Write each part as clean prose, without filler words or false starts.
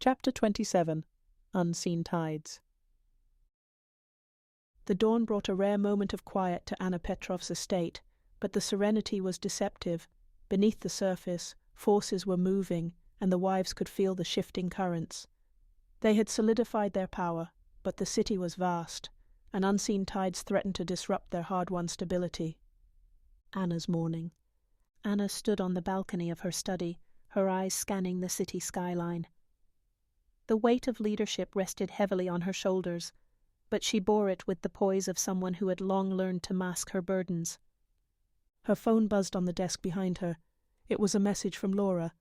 Chapter 27. Unseen Tides. The dawn brought a rare moment of quiet to Anna Petrov's estate, but the serenity was deceptive. Beneath the surface, forces were moving, and the wives could feel the shifting currents. They had solidified their power, but the city was vast, and unseen tides threatened to disrupt their hard-won stability. Anna's morning. Anna stood on the balcony of her study, her eyes scanning the city skyline. The weight of leadership rested heavily on her shoulders, but she bore it with the poise of someone who had long learned to mask her burdens. Her phone buzzed on the desk behind her. It was a message from Laura.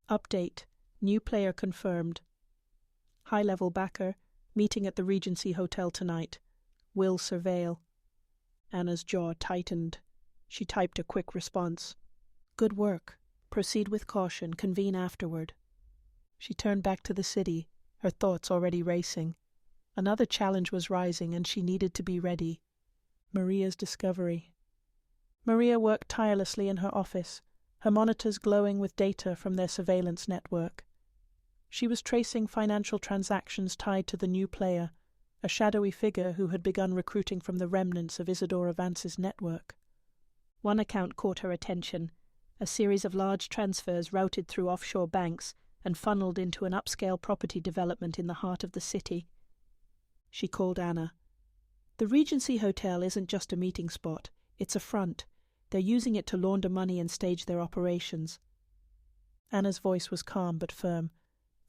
Update. New player confirmed. High-level backer. Meeting at the Regency Hotel tonight. Will surveil. Anna's jaw tightened. She typed a quick response. Good work. Proceed with caution. Convene afterward. She turned back to the city, her thoughts already racing. Another challenge was rising, and she needed to be ready. Maria's discovery. Maria worked tirelessly in her office, her monitors glowing with data from their surveillance network. She was tracing financial transactions tied to the new player, a shadowy figure who had begun recruiting from the remnants of Isadora Vance's network. One account caught her attention, a series of large transfers routed through offshore banks and funneled into an upscale property development in the heart of the city. She called Anna. The Regency Hotel isn't just a meeting spot, it's a front. They're using it to launder money and stage their operations. Anna's voice was calm but firm.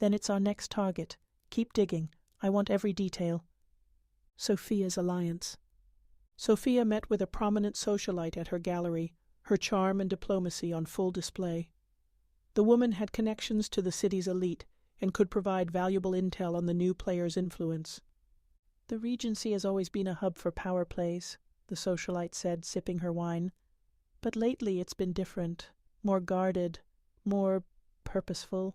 Then it's our next target. Keep digging. I want every detail. Sophia's alliance. Sophia met with a prominent socialite at her gallery, her charm and diplomacy on full display. The woman had connections to the city's elite and could provide valuable intel on the new player's influence. The Regency has always been a hub for power plays, the socialite said, sipping her wine. But lately it's been different, more guarded, more purposeful.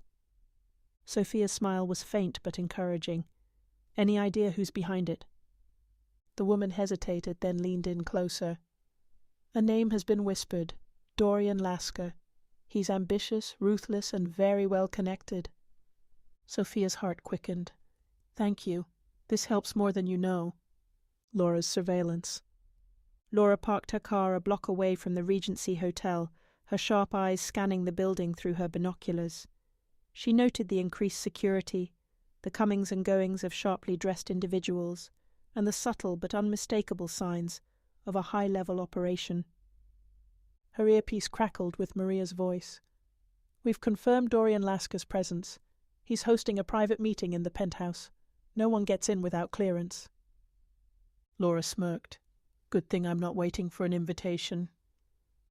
Sophia's smile was faint but encouraging. Any idea who's behind it? The woman hesitated, then leaned in closer. A name has been whispered, Dorian Lasker. He's ambitious, ruthless, and very well connected. Sophia's heart quickened. Thank you. This helps more than you know. Laura's surveillance. Laura parked her car a block away from the Regency Hotel, her sharp eyes scanning the building through her binoculars. She noted the increased security, the comings and goings of sharply dressed individuals, and the subtle but unmistakable signs of a high-level operation. Her earpiece crackled with Maria's voice. We've confirmed Dorian Lasker's presence. He's hosting a private meeting in the penthouse. No one gets in without clearance. Laura smirked. Good thing I'm not waiting for an invitation.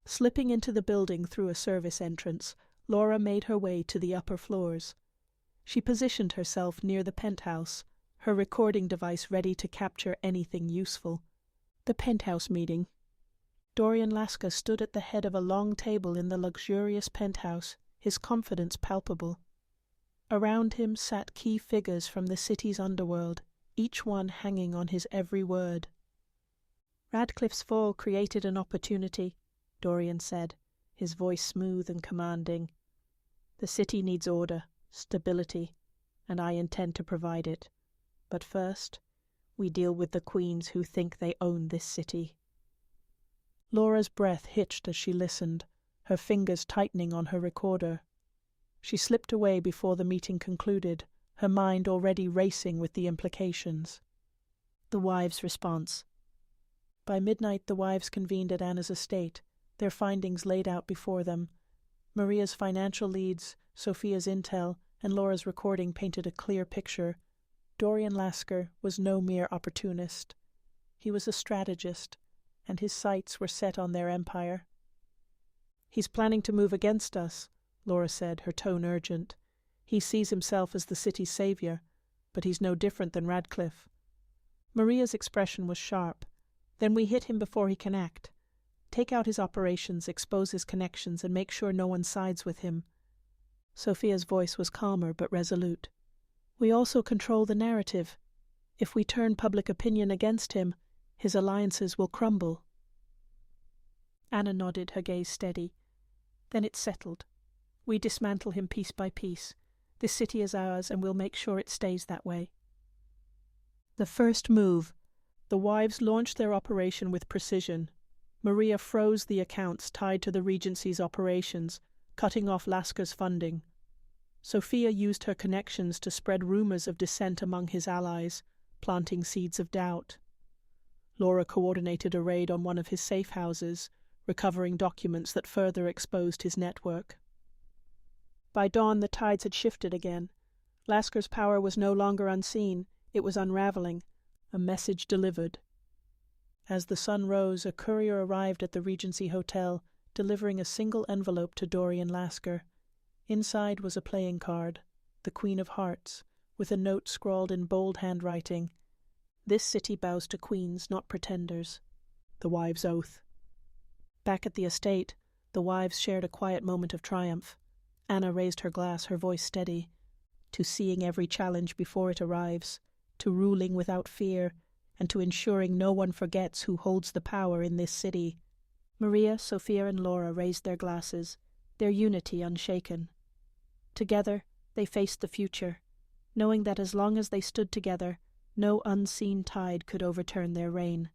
Slipping into the building through a service entrance, Laura made her way to the upper floors. She positioned herself near the penthouse, her recording device ready to capture anything useful. The penthouse meeting. Dorian Lasker stood at the head of a long table in the luxurious penthouse, his confidence palpable. Around him sat key figures from the city's underworld, each one hanging on his every word. Radcliffe's fall created an opportunity, Dorian said, his voice smooth and commanding. The city needs order, stability, and I intend to provide it. But first, we deal with the queens who think they own this city. Laura's breath hitched as she listened, her fingers tightening on her recorder. She slipped away before the meeting concluded, her mind already racing with the implications. The wives' response. By midnight the wives convened at Anna's estate, their findings laid out before them. Maria's financial leads, Sophia's intel, and Laura's recording painted a clear picture. Dorian Lasker was no mere opportunist. He was a strategist, and his sights were set on their empire. He's planning to move against us, Laura said, her tone urgent. He sees himself as the city's savior, but he's no different than Radcliffe. Maria's expression was sharp. Then we hit him before he can act. Take out his operations, expose his connections, and make sure no one sides with him. Sophia's voice was calmer but resolute. We also control the narrative. If we turn public opinion against him, his alliances will crumble. Anna nodded, her gaze steady. Then it settled. We dismantle him piece by piece. This city is ours, and we'll make sure it stays that way. The first move. The wives launched their operation with precision. Maria froze the accounts tied to the Regency's operations, cutting off Lasker's funding. Sophia used her connections to spread rumors of dissent among his allies, planting seeds of doubt. Laura coordinated a raid on one of his safe houses, recovering documents that further exposed his network. By dawn, the tides had shifted again. Lasker's power was no longer unseen, it was unraveling, a message delivered. As the sun rose, a courier arrived at the Regency Hotel, delivering a single envelope to Dorian Lasker. Inside was a playing card, the Queen of Hearts, with a note scrawled in bold handwriting. "This city bows to queens, not pretenders." The wives' oath. Back at the estate, the wives shared a quiet moment of triumph. Anna raised her glass, her voice steady. "To seeing every challenge before it arrives, to ruling without fear, and to ensuring no one forgets who holds the power in this city." Maria, Sophia, and Laura raised their glasses, their unity unshaken. Together, they faced the future, knowing that as long as they stood together, no unseen tide could overturn their reign.